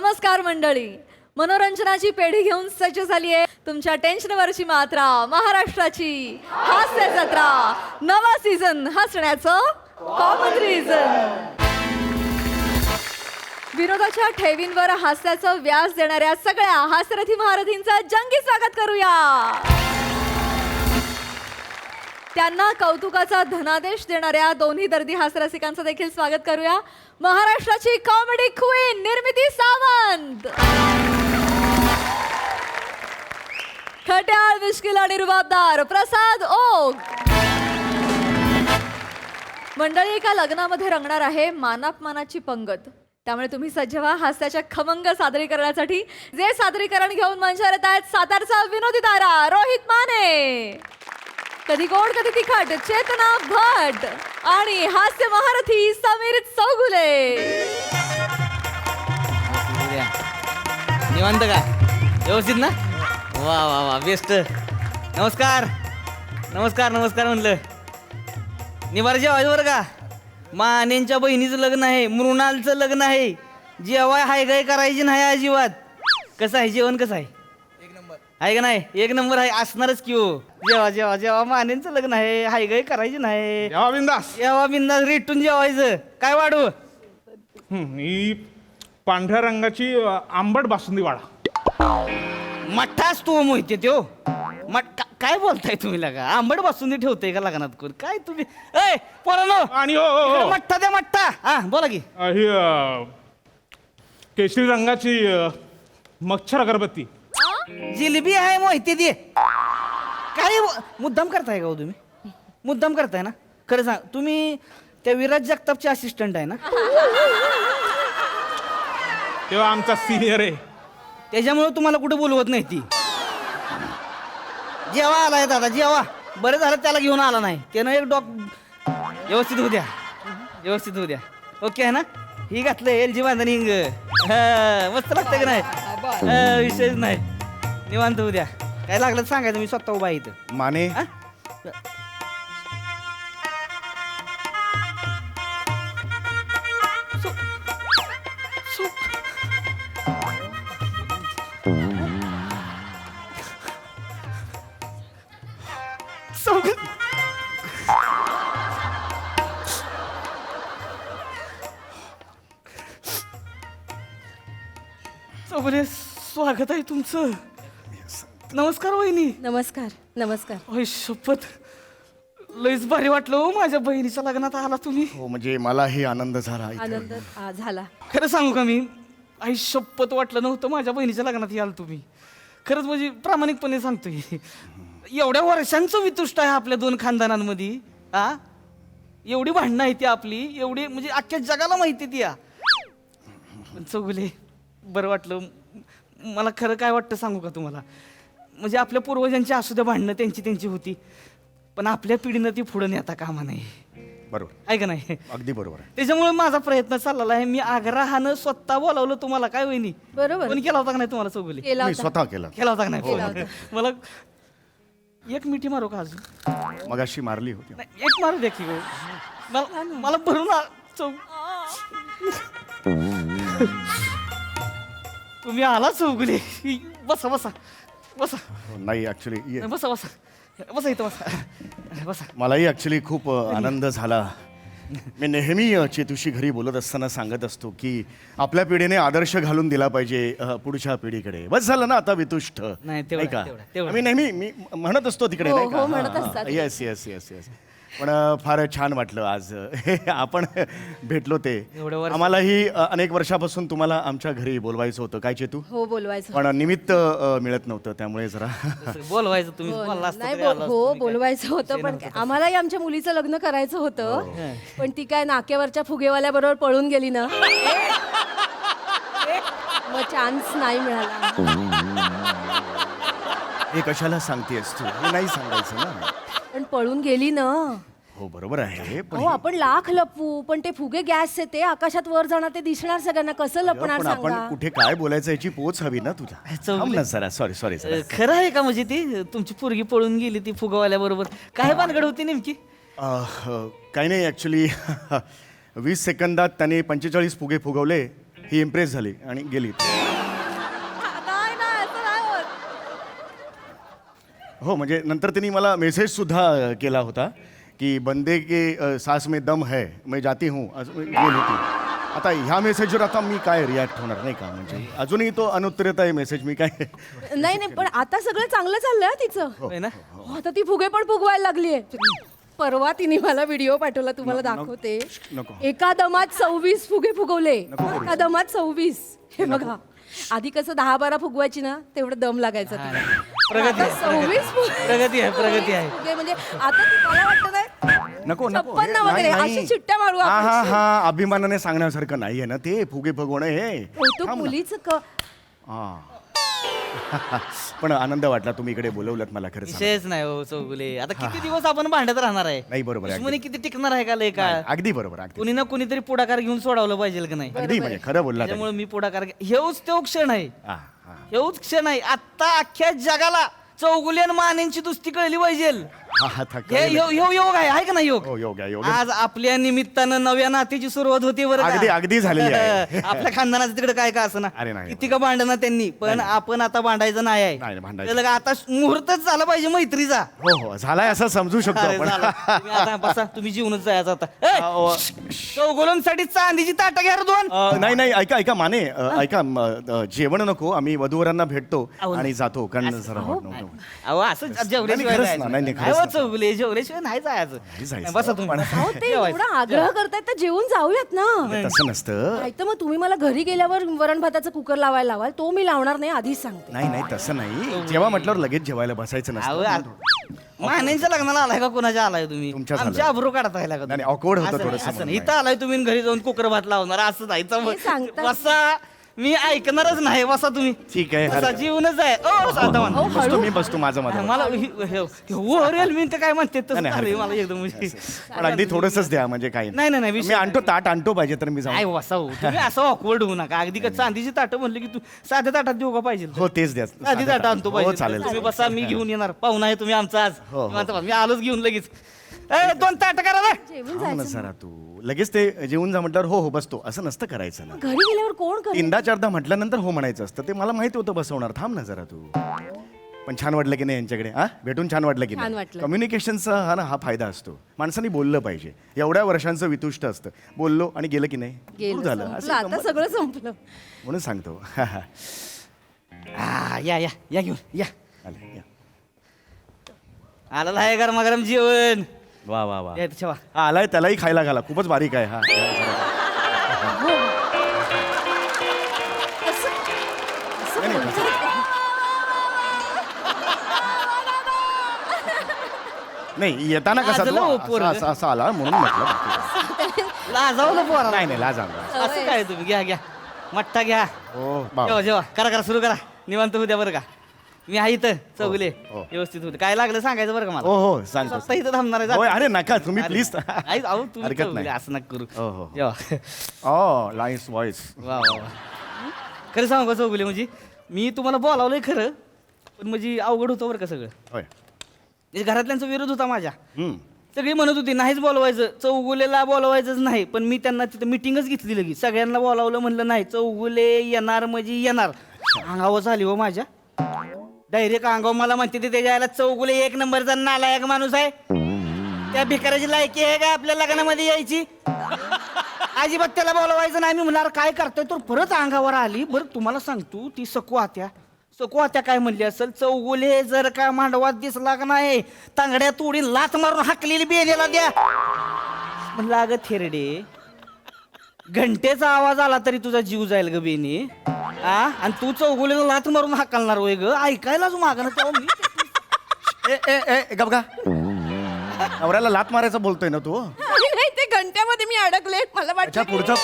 नमस्कार मंडळी, मनोरंजनाची पेढी घेऊन सज्ज झाली आहे तुमच्या टेन्शनवरची मात्रा, महाराष्ट्राची हास्य जत्रा, नवा सीझन हसण्याचं कॉमन रिझन. विनोदाच्या ठेवींवर हास्याचं व्यास देणाऱ्या सगळ्या हास्यरथी महारथींचं जंगी स्वागत करूया. त्यांना कौतुकाचा धनादेश देणाऱ्या दोन्ही दर्दी हास्यरसिकांचं देखील स्वागत करूया. महाराष्ट्राची कॉमेडी क्वीन निर्मिती सावंत, खट्याळ, मिश्किल आणि रुबाबदार प्रसाद ओक. मंडळी, एका लग्नामध्ये रंगणार आहे मानापमानाची पंगत. त्यामुळे तुम्ही सज्ज व्हा हास्याच्या खमंग सादरीकरणासाठी. जे सादरीकरण घेऊन मंचावर येत आहेत सातारचा विनोदी तारा रोहित माने, कधी गोड कधी तिखट चेतना भट आणि हास्य महारथी समीर चौगुले. निवांत का? व्यवस्थित ना? वा वा वा, बेस्ट. नमस्कार नमस्कार नमस्कार म्हणलं. निवार जेवायचं बरं का? मानेंच्या बहिणीचं लग्न आहे, मृणालचं लग्न आहे. जेवाय हाय गाय करायची नाही अजिबात. कसं आहे जेवण? कसं आहे? आहे का नाही? एक नंबर आहे. असणारच की हो. जेवा जेवा जेवा, मानेंचं लग्न आहे, हाय गाय करायची नाही. जेवा बिंदास. जेवा बिंदास रेटून जेवायचं. काय वाढू? ही पांढऱ्या रंगाची आंबट बासुंदी वाढा. मठ्ठाच तू मोहिते त्यो. काय बोलताय तुम्ही? लगा आंबट बासुंदी ठेवते का लग्नात कोण? काय तुम्ही? ए पोरांनो, आणि हो मठ्ठा द्या मठ्ठा. हा बोला की. ही केशरी रंगाची मच्छर अगरबत्ती. जिलेबी आहे मोहिते दे. काय मुद्दाम करताय का हो तुम्ही? मुद्दाम करताय ना? खरं सांग, तुम्ही त्या विराज जगतापचे असिस्टंट आहे ना? तेव्हा आमचा सिनियर आहे. त्याच्यामुळे तुम्हाला कुठे बोलवत नाही ती. जेव्हा आलाय दादा जेव्हा. बरं झालं त्याला घेऊन आला नाही. त्यानं एक व्यवस्थित होऊ द्या, व्यवस्थित होऊ द्या. ओके आहे ना? ही घातलं LG बांधण हिंग. मस्त लागतं की नाही? विषयच नाही. निवांत होऊ द्या. काय लागलं सांगायचं, मी स्वतः उभा आहे इथं. माने, हा? चौगुले, स्वागत आहे तुमचं. नमस्कार वहिनी. नमस्कार नमस्कार. होय शपथ, लयच भारी वाटलं हो. माझ्या बहिणीच्या लग्नात आला तुम्ही. हो म्हणजे मलाही आनंद झाला इथे. आनंद झाला. खरं सांगू का, मी आई शपथ वाटलं नव्हतं माझ्या बहिणीच्या लग्नात याल तुम्ही. खरंच म्हणजे प्रामाणिकपणे सांगतोय. एवढ्या वर्षांचं वितुष्ट आहे आपल्या दोन खानदानांमध्ये. हा, एवढी भांडणं आहे ती आपली, एवढी म्हणजे अख्ख्या जगाला माहिती ती. पण चौगुले, बरं वाटलं मला. खरं काय वाटतं सांगू का तुम्हाला? म्हणजे आपल्या पूर्वजांची असू द्या भांडणं, त्यांची होती, पण आपल्या पिढीनं ती पुढं नेता कामा नाही. बरोबर आहे का नाही? अगदी बरोबर आहे. त्याच्यामुळे माझा प्रयत्न चाललेला आहे. मी आग्रहानं स्वतः बोलावलं तुम्हाला. काय वहिनी? बरोबर. कोणी केला होता का नाही तुम्हाला चौगुले? केला मी होता. स्वतः केला. केला होता का नाही? केला होता. मला एक मिठी मारू का अजून? मगाशी मारली होती. नाही, एक मारू द्या की हो. मला भरून तुम्ही आला चौगुले. बसा बसा बसा. नाही ऍक्च्युली बसा बसा बसा इथं बसा बसा. मलाही ऍक्च्युली खूप आनंद झाला. मी नेहमी चेतूशी घरी बोलत असताना सांगत असतो की आपल्या पिढीने आदर्श घालून दिला पाहिजे पुढच्या पिढीकडे. बस झालं ना आता वितुष्ट. नाही, तेवढं, का? तेवढं. मी नेहमी म्हणत असतो तिकडे. हो, नाही हो, म्हणत असतात. का? Yes yes yes yes. पण फार छान वाटलं आज आपण भेटलो ते. एवढं वर्ष. आम्हालाही अनेक वर्षापासून तुम्हाला आमच्या घरी बोलवायचं होतं. काय चेतू? हो, बोलवायचं. पण निमित्त मिळत नव्हतं, त्यामुळे जरा बोलवायचं तुम्ही हो, बोलला असता नाही तरी आलो असतो. हो, मी काय- बोलवायचं होतं. पण काय, आम्हालाही आमच्या मुलीचं लग्न करायचं होतं. पण ती काय नाक्यावरच्या फुगेवाल्या बरोबर पळून गेली ना, मग चान्स नाही मिळाला. हे कशाला सांगतेस तू? हे नाही सांगायचं ना. पण पळून गेली ना. हो बरोबर आहे. पण हो, आपण लाख लपवू, पण ते फुगे गॅसचे ते आकाशात वर जाणार, ते दिसणार सगळ्यांना. कसं लपणार पण आपण सांगा? कुठे काय बोलायचं याची पोच हवी ना तुला. थांब ना जरा. Sorry sorry. खरं आहे का? म्हणजे ती तुमची पोरगी पळून गेली ती फुगवाल्या बरोबर. काय भानगड होती नेमकी? काही नाही ॲक्च्युली 20 सेकंदात त्याने 45 फुगे फुगवले ही इम्प्रेस झाली आणि गेली. नाही नाही असं नाही होत. हो म्हणजे नंतर त्यांनी मला मेसेज सुद्धा केला होता की बंदे के सास में दम है मैं जाती हूँ असं गेली ती. आता ह्या मेसेजवर आता मी काय रिॲक्ट होणार नाही का, म्हणजे अजूनही तो अनुत्तरित आहे मेसेज. मी काय नाही नाही पण आता सगळं चांगलं चाललंय हं तिचं. होय ना? हो, आता ती फुगे पण फुगवायला लागलीये. परवा तिने मला व्हिडिओ पाठवला, तुम्हाला दाखवते. नको. एका दमात 26 फुगे फुगवले. नको करू. एका दमात 26. हे बघा, आधी कसं 10-12 फुगवायची ना तेवढं दम लागायचा तिला. प्रगती आता आहे, 26 प्रगती आहे, प्रगती आहे. फुगे म्हणजे आता ती मला वाटतं नाही नको नको 56 वगैरे अशी चिट्ट्या मारू हा आपण. हा हा अभिमानाने सांगण्यासारखं नाहीये ना ते फुगे फुगवणं हे. कौतुक थांब ना. मुलीचं हा. पण आनंद वाटला तुम्ही इकडे बोलवलं मला, खरं सांगू. विषयच नाही हो चौगुले. आता किती दिवस आपण भांडत राहणार आहे? नाही, बरोबर आहे. दुश्मनी किती टिकणार आहे का लय काळ? अगदी बरोबर, अगदी कुणी ना कुणीतरी पुढाकार घेऊन सोडवलं पाहिजे का नाही? अगदी म्हणजे खरं बोलला ताई. त्यामुळे मी पुढाकार हेच तो क्षण आहे. हा, हा. हेच क्षण आहे. आता अख्ख्या जगाला चौगुले आणि मानेंची दुस्ती कळली पाहिजे. हा, हा, था- हे योग आहे का नाही योग? हो, योग आहे, योग आहे. आज आपल्या निमित्तानं नव्या नातीची सुरुवात होती बरं का? अगदी अगदी झालेली आहे. आपल्या खानदानाचं तिकडे काय का असं ना अरे नाही. किती का भांडणं त्यांनी, पण आपण आता भांडायचं नाही आहे. नाही, भांडायचं. त्याला आता मुहूर्तच झाला पाहिजे मैत्रीचा. हो हो झालाय असं समजू शकतो अरे आपण. झालं. तुम्ही आता बसा, तुम्ही जीवनच जायचं आता. अहो, चौगुलांसाठी चांदीची ताटं घ्या रे 2. नाही नाही ऐका ऐका माने ऐका जेवण नको, आम्ही वधूवरांना भेटतो अहो, आणि जातो कारण जरा नको. अहो असं जेवल्याशिवाय नाही, खरंच जायचं ना, नाही, नाही. खरंच हो, ना. चौगुले जेवल्याशिवाय नाही जायचं. जायचं. बसा तुम्ही. पण- अहो ते जेवायचं. एवढा आग्रह करतायत तर जेवून जाऊयात ना. तसं नसतं. नाही तर मग तुम्ही मला घरी गेल्यावर वरण भाताचा कुकर लावायला लावाल, तो मी लावणार नाही आधीच सांगते. नाही नाही तसं नाही, जेव्हा म्हटल्यावर लगेच जेवायला बसायचं अहो, नसतं. मानेंच्या लग्नाला आलाय का कोणाच्या आलाय तुम्ही? तुमच्या झालं. आमच्या अब्रू काढताय का नाही, awkward होतं असं नाही, थोडंसं असं नाही. म्हणून. इथं आलाय तुम्ही आणि घरी जाऊन कुकर भात लावणार असं जायचं हे सांगतात. बसा. मी ऐकणारच नाही. बसा तुम्ही. ठीक आहे, बसा, हरकत- जीवनच आहे. ओ साधारण. बसतो मी बसतो माझं माझं मला ओरेल मी तर काय म्हणते तसं नाही, झालंय हरकत मला एकदम पण अगदी थोडंसंच द्या म्हणजे काही नाही, नाही, विषय मी आणतो ताट आणतो पाहिजे तर मी नाही जाऊ. बसा हो. तुम्ही असं ऑकवर्ड होऊ नका. अगदी का चांदीची ताटं म्हणले की तू साध्या ताटात देऊ का पाहिजे? हो तेच द्या. साधी ताटं आणतो हो पाहिजे. चालेल. तुम्ही बसा, मी घेऊन येणार. पाहुणा आहे तुम्ही आमचा आज. हो, हो. निवांत बसा. मी आलोच घेऊन लगेच. 2 ताटं करा रे. जेवून थांब ना जायचं. जरा तू लगेच ते जेवून जा म्हटल्यावर हो हो बसतो असं नसतं करायचं ना. घरी गेल्यावर कोण करेल? तीनदा चारदा म्हटल्यानंतर हो म्हणायचं असतं, ते मला माहिती होतं बसवणार. थांब ना जरा तू. पण छान वाटलं की नाही यांच्याकडे? हा भेटून छान वाटलं की छान नाही? वाटलं. कम्युनिकेशनचा हा फायदा असतो. माणसाने बोललं पाहिजे. एवढ्या वर्षांचं वितुष्ट असतं, बोललो आणि गेलं की नाही गेलं, सुरू झालं. संपलं, असं आता गंमत- सगळं संपलं. म्हणून सांगतो. या या या घेऊन या. आले, या. आलेलं आहे गरमागरम जेवण. वा वा वा या इथं ठेवा. हा, आलाय त्यालाही खायला घाला, खूपच बारीक आहे हा. असं नाही, नाही, बोलतात. नाही येताना कसा लाजलं हो तो पोरगं. असा असा आला म्हणून म्हटलं. लाजावलं पोरा. नाही नाही लाजा. असं काय तुम्ही घ्या घ्या. मट्टा घ्या. हो बाबा. जेवा जेवा. करा सुरू करा. निवांत होऊ द्या बरं का. मी आहे इथं चौगुले. हो. व्यवस्थित होते. काय लागलं सांगायचं बरं का मला. हो हो सांगतो. स्वतः इथं थांबणार आहे. होय, अरे नका तुम्ही अरे, प्लीज. आई, अहो तुम्ही हरकत चौगुले, नाही. असं नका करू. हो, हो. जेवा. ओ लाईस व्हॉइस. वा वा वा. खरं सांगू का चौगुले, म्हणजे मी तुम्हाला बोलावलंय खरं, पण म्हणजे अवघड होतं बरं का सगळं. होय. म्हणजे घरातल्यांचा विरोध होता माझ्या. हम्म. सगळी म्हणत होती नाहीच बोलवायचं, चौगुलेला बोलवायचंच नाही. पण मी त्यांना तिथं मिटिंगच घेतली लगेच. सगळ्यांना बोलावलं, म्हणलं नाही चौगुले येणार म्हणजे येणार. अंगावर झाली हो माझ्या. डायरेक्ट अंगावर मला म्हणते ते त्याच्या यायला चौगुले 1 नंबरचा नालायक माणूस आहे. त्या भिकाराची लायकी आहे का आपल्या लग्नामध्ये यायची? अजिबात त्याला बोलवायचं नाही. मी म्हणणार काय करतोय, तर परत अंगावर आली. बरं तुम्हाला सांगतो, ती सकू आत्या काय म्हणली असेल, चौगुले जर का मांडवात दिसला का नाही, तांगड्या तोडीन लाथ मारून हाकलेली बेनेला द्या. म्हणलं अगं थेरडे, घंटेचा आवाज आला तरी तुझा जीव जाईल ग बेने. आणि तू चौगुलेला लाथ मारून हाकलणार होय ग? ऐकायलाच मागणं तेव्हा मी ए गप का नवऱ्याला लात मारायचं बोलतोय ना तू? नाही, ते घंट्यामध्ये मी अडकले. मला वाटलं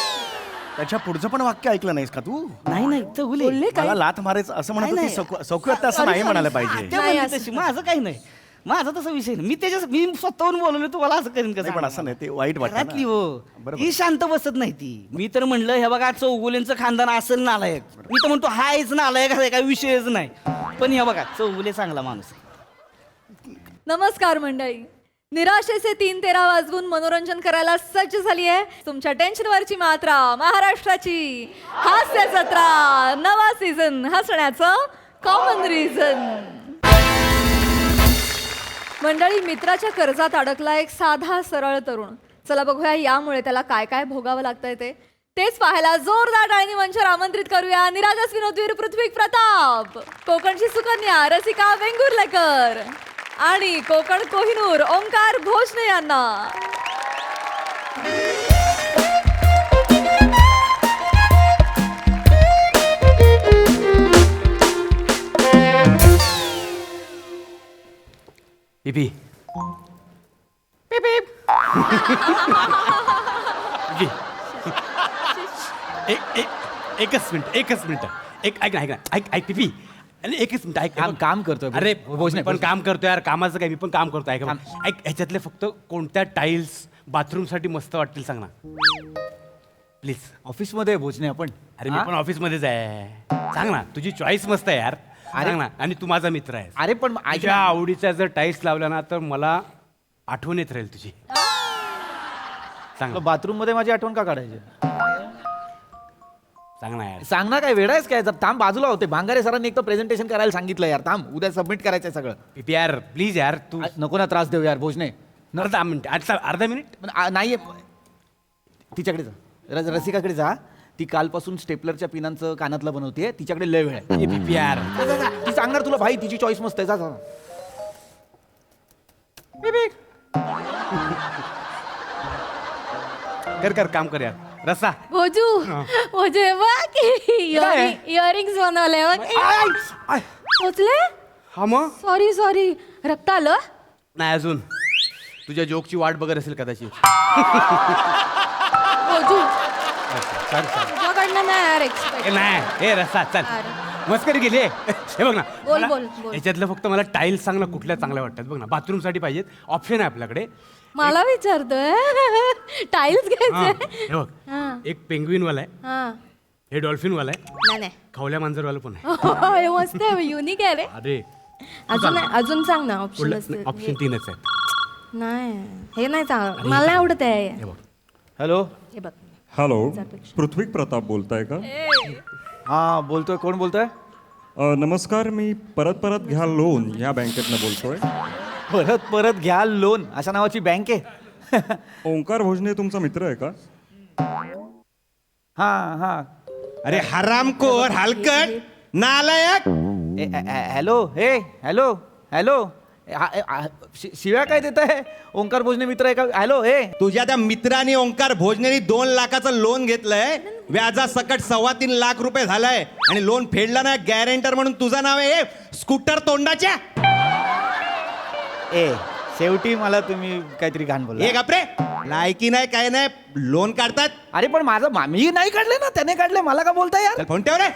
त्याच्या पुढचं पण वाक्य ऐकलं नाहीस का तू? नाही चौगुले बोलले काय? मला लात मारायचं असं म्हणत नाही, होती. सौख्यात असं नाही म्हणायला पाहिजे. ते म्हणले तशी. माझं काही नाही. माझा तसा विषय नाही. मी स्वतःहून बोलवलं, तुम्हाला असं करीन नाही, पण कसं? असं नाही, ते वाईट वाटतं घरातली ना. हो. बरोबर. ही शांत बसत नाही ती. मी तर म्हणलं हे बघा चौगुलेंचं खानदान असेल नालायक. मी तर म्हणतो हायच नालायक आहे, काही विषयच नाही. पण हे बघा चौगुले चांगला माणूस आहे. नमस्कार मंडळी. निराशेचे 3:13 वाजवून मनोरंजन करायला सज्ज झाली आहे तुमच्या टेन्शनवरची मात्रा महाराष्ट्राची हास्य जत्रा नवा सीझन हसण्याचं कॉमन रिझन. मंडळी, मित्राच्या कर्जात अडकला एक साधा सरळ तरुण. चला बघूया यामुळे त्याला काय काय भोगावं लागतंय तेच पाहायला जोरदार टाळ्यांनी मंचावर आमंत्रित करूया निरागस विनोदवीर पृथ्वी प्रताप, कोकणची सुकन्या रसिका वेंगुर्लेकर आणि कोकण कोहिनूर ओंकार भोजने यांना. पिपी एकच मिनिट ऐक पिपी अरे एकच मिनिट ऐक काम करतोय. अरे भोजने, पण काम करतोय यार, कामाचं काय, मी पण काम करतोय. ऐक ह्याच्यातले फक्त कोणत्या टाईल्स बाथरूमसाठी मस्त वाटतील सांग ना प्लीज. ऑफिसमध्ये भोजने आपण. अरे मी पण ऑफिसमध्येच आहे, सांग ना. तुझी चॉईस मस्त आहे यार, सांग ना. आणि तू माझा मित्र आहे. अरे पण ऐक तुझ्या आवडीच्या जर टाईल्स लावल्या ना तर मला आठवण येत राहील तुझी. सांग ना. बाथरूम मध्ये माझी आठवण का काढायची? सांग ना यार. सांग ना, काय वेळ आहेस काय? जर थांब, बाजूला होते. भांगारे सरांनी एक तर प्रेझेंटेशन करायला सांगितलं यार. थांब, उद्या सबमिट करायचंय सगळं. पिपी यार प्लीज यार तू. नको ना त्रास देऊ यार भोजने. अर्धा मिनिट, अर्धा मिनिट. पण नाही, तिच्याकडे जा, रसिकाकडे जा. ती कालपासून स्टेपलरच्या पिनांचं कानातलं बनवते. तिच्याकडे लय वेळ आहे. ए पिपी यार. जा, जा, जा. ती सांगणार तुला, भाई तिची चॉईस मस्त आहे. जा जा. कर काम कर यार. रसा भोजू भोजू हे बघ इयरिंग्स बनवले बघ. पोचले. हा मग सॉरी रक्त आलं. नाही अजून, तुझ्या जोकची वाट बघत असेल कदाचित. भोजू सॉरी तुझ्याकडनं नाही यार एक्सपेक्ट. नाही हे रसा चल. अरे. मस्करी गेली हे बघ ना. बोल, मला- बोल. याच्यातलं फक्त मला टाईल्स सांग ना, कुठल्या चांगल्या वाटतात बघ ना. बाथरूम साठी पाहिजेत, ऑप्शन आहे आपल्याकडे. मला विचारतोय टाईल्स हा, घ्यायचे. हे बघ, हा. एक पेंग्विन वाला आहे, हा. हे डॉल्फिन वाला आहे, नाही खवल्या मांजरवाला पण आहे. हे मस्त आहे, युनिक आहे रे. अरे अजून सांग ना ऑप्शन कुठलं ऑप्शन 3च आहेत. नाही हे नाही चांगलं, मला नाही आवडत आहे. हे बघ. हॅलो. हे बघ हॅलो, पृथ्वी प्रताप बोलताय का? हा बोलतोय. कोण बोलतोय? नमस्कार, मी परत घ्या लोन या बँकेतनं बोलतोय. परत घ्या लोन अशा नावाची बँक आहे. ओंकार भोजने तुमचा मित्र आहे का? हा हा. अरे हरामखोर हलकट नालायक. हॅलो. हे हॅलो हॅलो. शिव्या काय देत आहे? ओंकार भोजने मित्र आहे का? हॅलो. हे तुझ्या त्या मित्राने ओंकार भोजनेनी 2 लाखाचं लोन घेतलंय. व्याजासकट 3.25 लाख रुपये झालाय आणि लोन फेडला ना. गॅरेंटर म्हणून तुझं नाव आहे स्कूटर तोंडाच्या. ए शेवटी मला तुम्ही काहीतरी घाण बोलला. हे गपरे, लायकी नाही काय नाही, लोन काढतात. अरे पण माझं मी नाही काढले ना, त्याने काढले. मला का बोलताय यार? चल फोन ठेव रे,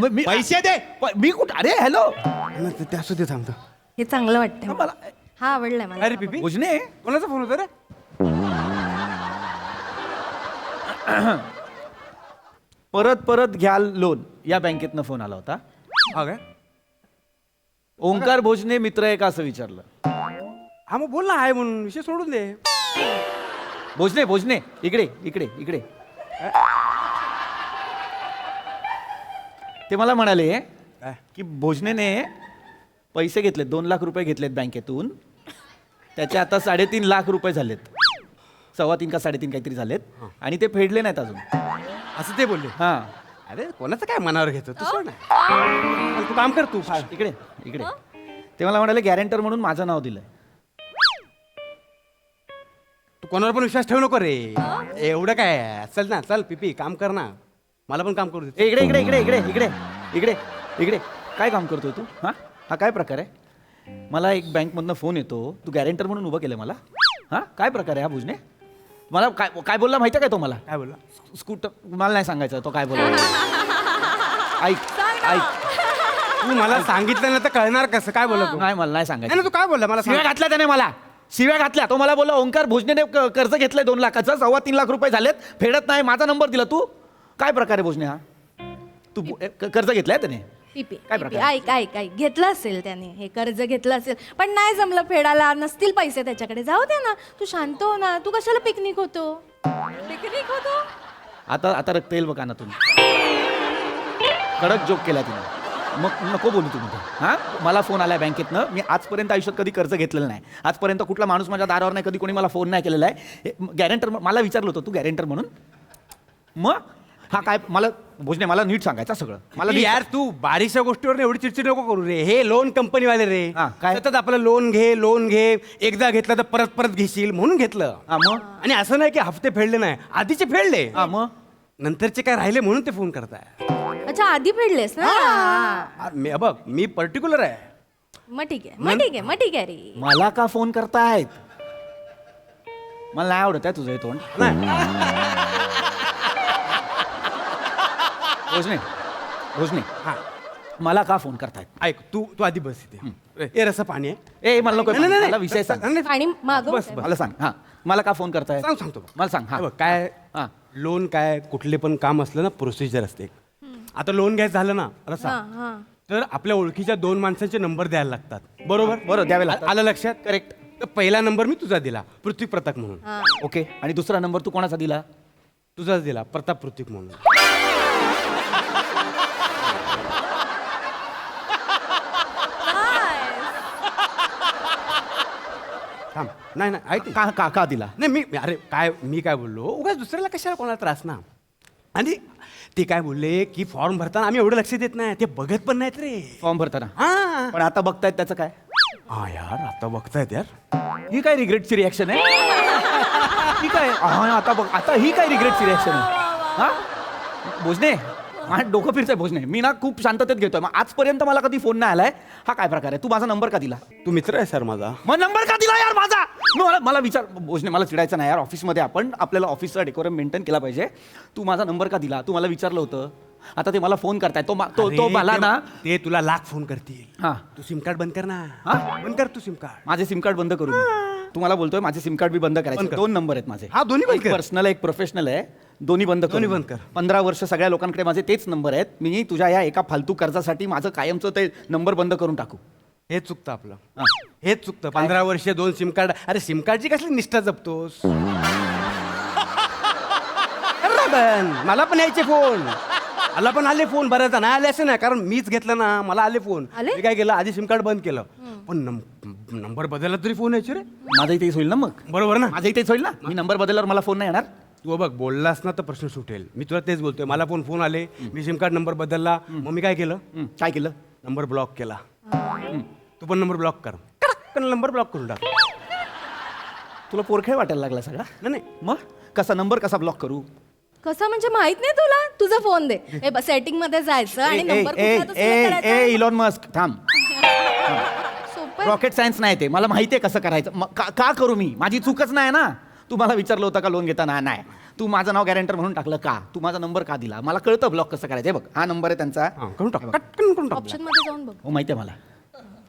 मी पैसे दे. मी कुठं? अरे हॅलो. ते असू दे, थांबतो. हे चांगलं वाटतं मला हा आवडलाय मला. अरे पिपी भोजने कोणाचा फोन होता रे? परत घ्या लोन या बँकेतनं फोन आला होता. हा काय? ओंकार भोजने मित्र आहे का असं विचारलं. हा मग बोल ना, आहे म्हणून विषय सोडून दे. भोजने इकडे इकडे इकडे. ते मला म्हणाले काय? की भोजनेने पैसे घेतलेत, 2 लाख रुपये घेतलेत बँकेतून. त्याचे आता 3.5 लाख रुपये झालेत. 3.25 का 3.5 काहीतरी झालेत आणि ते फेडले नाहीत अजून. असं ते बोलले. हा अरे कोणाचं काय मनावर घेतो तू? सोड ना. तू काम कर तू. इकडे इकडे. ते मला म्हणाले गॅरेंटर म्हणून माझं नाव दिलंय. तू कोणावर पण विश्वास ठेवू नको रे. एवढं काय आहे? चल ना, चल पिपी काम कर ना. मला पण काम करू दे. इकडे इकडे इकडे इकडे इकडे इकडे इकडे. काय काम करतोय तू? हा काय प्रकार आहे? मला एक बँकमधनं फोन येतो, तू गॅरेंटर म्हणून उभं केलं मला. हा काय प्रकार आहे हा भुजने? मला काय काय बोलला माहिती काय तो? मला काय बोलला? स्कूटर. मला नाही सांगायचं तो काय बोलला. ऐक ऐक. तू मला सांगितलं ना तर कळणार कसं? काय बोलला तू? नाही मला नाही नाही सांगायचं. ना, तू काय बोलला मला शिव्या सांग. घातल्या त्याने मला. शिव्या घातल्या. तो मला बोलला ओंकार भोजनेने कर्ज घेतलंय 2 लाखाचं, 3.25 लाख रुपये झालेत, फेडत नाही, माझा नंबर दिला. तू काय प्रकार आहे भोजने हा? तू कर्ज घेतलाय त्याने? पीपी काय पीपी, प्रकार? ऐक ऐक ऐक घेतलं असेल त्याने हे कर्ज घेतलं असेल पण नाही जमलं फेडायला नसतील पैसे त्याच्याकडे जाऊ दे ना तू शांत हो ना तू कशाला पिकनिक होतो पिकनिक होतो. आता रक्त येईल बघा ना तुम्ही कडक जोक केला तिने मग नको बोलू तुम्ही हां मला फोन आलाय बँकेतनं मी आजपर्यंत आयुष्यात कधी कर्ज घेतलेलं नाही आजपर्यंत कुठला माणूस माझ्या दारावर नाही कधी कोणी मला फोन नाही केलेला आहे गॅरेंटर मला विचारलं होतं तू गॅरेंटर म्हणून मग हा काय मला भोजने मला नीट सांगायचं सगळं मला नीट यार तू बारीकशा गोष्टीवर एवढी चिडचिड नको करू रे हे लोन कंपनीवाले रे हा, काय? सतत आपलं लोन घे एकदा घेतलं तर परत घेशील म्हणून घेतलं हा मग आणि असं नाही की हफ्ते फेडले नाही आधीचे फेडले हा मग नंतरचे काय राहिले म्हणून ते फोन करताय अच्छा आधी फेडलेस ना बघ मी पर्टिक्युलर आहे मग ठीक आहे रे मला का फोन करतायत मला नाही आवडत आहे तुझं हे तोंड भोजने हा मला का फोन करतायत ऐक तू आधी बस इथे ए रसा पाणी आहे ए मला नको नाही, नाही, मला नाही. विषय सांग नाही, नाही. आणि मागव बस, बस. मला सांग हा मला का फोन करताय सांगतो बघ. मला सांग हा हे बघ, काय हा. लोन काय कुठले पण काम असलं ना प्रोसिजर असते आता लोन घ्यायचं झालं ना रसा हा तर आपल्या ओळखीच्या 2 माणसांचे नंबर द्यायला लागतात बरोबर बरोबर, द्यावे लागतात. आलं लक्षात करेक्ट तर पहिला नंबर मी तुझा दिला पृथ्वी प्रताप म्हणून ओके आणि दुसरा नंबर तू कोणाचा दिला तुझाच दिला प्रताप पृथ्वी म्हणून थांब नाही नाही ऐक ना. का दिला नाही मी काय बोललो उगाच दुसऱ्याला कशाला कोणाला त्रास ना आणि ते काय बोलले की फॉर्म भरताना आम्ही एवढं लक्ष देत नाही ते बघत पण नाहीत रे फॉर्म भरताना हा पण आता बघतायत त्याचं काय हा यार आता बघतायत यार ही काय रिग्रेटची रिॲक्शन आहे ही काय आता बघ आता ही काय रिग्रेटची रिॲक्शन आहे हा भोजने माझं डोकं फिरतंय भोजने मी ना खूप शांततेत घेतोय मग आजपर्यंत मला कधी फोन नाही आलाय हा काय प्रकार आहे तू माझा नंबर का दिला तू मित्र आहे सर माझा मग नंबर का दिला यार माझा मला विचार भोजने मला चिडायचं नाही यार ऑफिसमध्ये आपण आपल्याला ऑफिसचा डेकोरम मेंटेन केला पाहिजे तू माझा नंबर का दिला तू मला विचारलं होतं आता ते मला फोन करताय तो अरे, मला ते- ना ते तुला लाख फोन करतील हा तू सिम कार्ड बंद कर ना हा? बंद कर तू सिम कार्ड माझे सिम कार्ड बंद करू मी. तुम्हाला बोलतोय माझे सिम कार्ड बी बंद बंद करायचे कर. 2 नंबर आहेत माझे हा, दोन्ही बंद एक कर. पर्सनल एक प्रोफेशनल आहे दोन्ही बंद दोन्ही करू. बंद कर. 15 वर्ष सगळ्या लोकांकडे माझे तेच नंबर आहेत मी तुझ्या या एका फालतू कर्जासाठी माझं कायमचं ते नंबर बंद करून टाकू हे चुकतं आपलं हा. हेच चुकतं 15 वर्ष 2 सिम कार्ड अरे सिम कार्डची कसली निष्ठा जपतोस कर ना बंद. मला पण यायचे फोन मला पण आले फोन बऱ्याचदा नाही आले असे नाही कारण मीच घेतलं ना मला आले फोन आले? मी काय केलं आधी सिम कार्ड बंद केलं पण नंबर बदलला तरी फोन यायचे रे माझं इथेच होईल ना मग बरोबर ना माझं इथेच होईल ना मी नंबर बदलल्यावर मला फोन नाही येणार तू बघ बोललास ना तर प्रश्न सुटेल मी तुला तेच बोलतोय मला फोन आले मी सिम कार्ड नंबर बदलला मग मी काय केलं काय केलं नंबर ब्लॉक केला तू पण नंबर ब्लॉक कर नंबर ब्लॉक करून टाक तुला पोरखेळ वाटायला लागला सगळा नाही नाही मग कसा नंबर कसा ब्लॉक करू कसं म्हणजे माहित नाही तुला तुझा फोन दे हे सेटिंग मध्ये जायचं आणि नंबर कुठला तो select करायचा. इलॉन मस्क थांब सोपं आहे. रॉकेट सायन्स नाही ते मला माहिती आहे कसं करायचं मग का करू मी माझी चूकच नाही ना तू मला विचारलं होतं का लोन घेताना नाही तू माझं नाव गॅरेंटर म्हणून टाकलं का तू माझा नंबर का दिला मला कळतं ब्लॉक कसं करायचं हे बघ हा नंबर आहे त्यांचा हा, करून टाक कटकन करून टाक ऑप्शन मध्ये जाऊन बघ हो माहिती आहे मला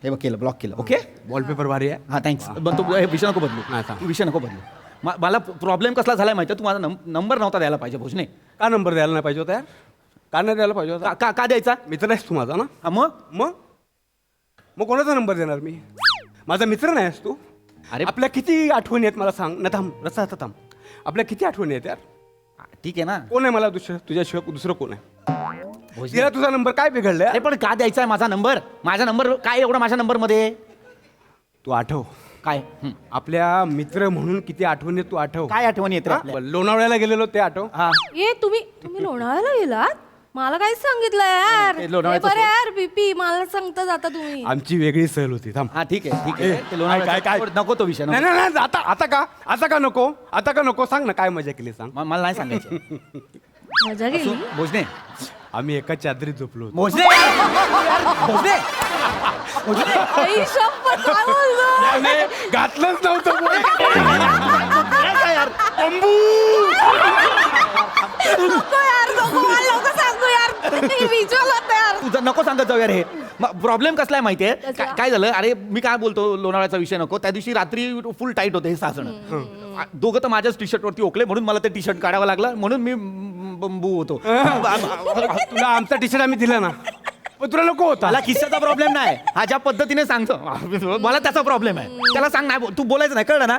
हे बघ केलं ब्लॉक केलं ओके वॉलपेपर भारी आहे हा थँक्स पण तू हे विषय नको बदलू हा, सांग. तू विषय नको बदलू मला प्रॉब्लेम कसला झालाय माहिती आहे तू माझा नंबर नव्हता द्यायला पाहिजे भोजने का नंबर द्यायला नाही पाहिजे होता यार का नाही द्यायला पाहिजे होता का द्यायचा मित्र आहेस तू माझा ना हा मग मग कोणाचा नंबर देणार मी माझा मित्र नाही आहेस तू अरे- अरे आपल्या किती आठवणी आहेत मला सांग ना थांब रस्ता थांब आपल्या किती आठवणी आहेत यार ठीक आहे ना कोण आहे मला तुझ्याशिवाय दुसरं कोण आहे भोजने तिला तुझा नंबर काय बिघडलाय अरे पण का द्यायचा आहे माझा नंबर काय एवढा माझ्या नंबर मध्ये तू आठव काय आपल्या मित्र म्हणून किती आठवणी आहेत तू आठव काय आठवणी येते आपल्या? लोणावळ्याला गेलेलो ते आठव हा ये तुम्ही लोणावळ्याला गेलात मला काहीच सांगितलं यार ते लोणावळ्याचं बरं यार बीपी मला सांगता जाता तुम्ही आमची वेगळी सहल होती थांब हा ठीक आहे ते लोणावळ्याचं- काय? नको तो विषय नाही नको. नाही नाही, आता का नको सांग ना काय मजा केली सांग मला नाही सांगायचं मजा गेली भोजने आम्ही एका चादरीत झोपलो होतो. भोजने भोजने आई शपथ, काय बोललो? घातलंच नव्हतं कोणी. नको यार नको मला नको सांगू यार विज्युअल होतं यार तुझं नको सांगत जाऊ यार हे प्रॉब्लेम कसला आहे माहितीये कसला? काय झालं अरे मी काय बोलतो लोणावळ्याचा विषय नको त्या दिवशी रात्री फुल टाईट होते हे 6 जण दोघं तर माझ्याच टी शर्ट वरती ओकले म्हणून मला ते टी शर्ट काढावं लागलं म्हणून मी बंबू होतो तुला आमचा टी शर्ट आम्ही दिला ना पण तुला नको होता. मला किस्साचा प्रॉब्लेम नाही, हा ज्या पद्धतीने सांगतो मला त्याचा प्रॉब्लेम आहे. त्याला सांग नाही तू बोलायचं नाही, कळलं ना.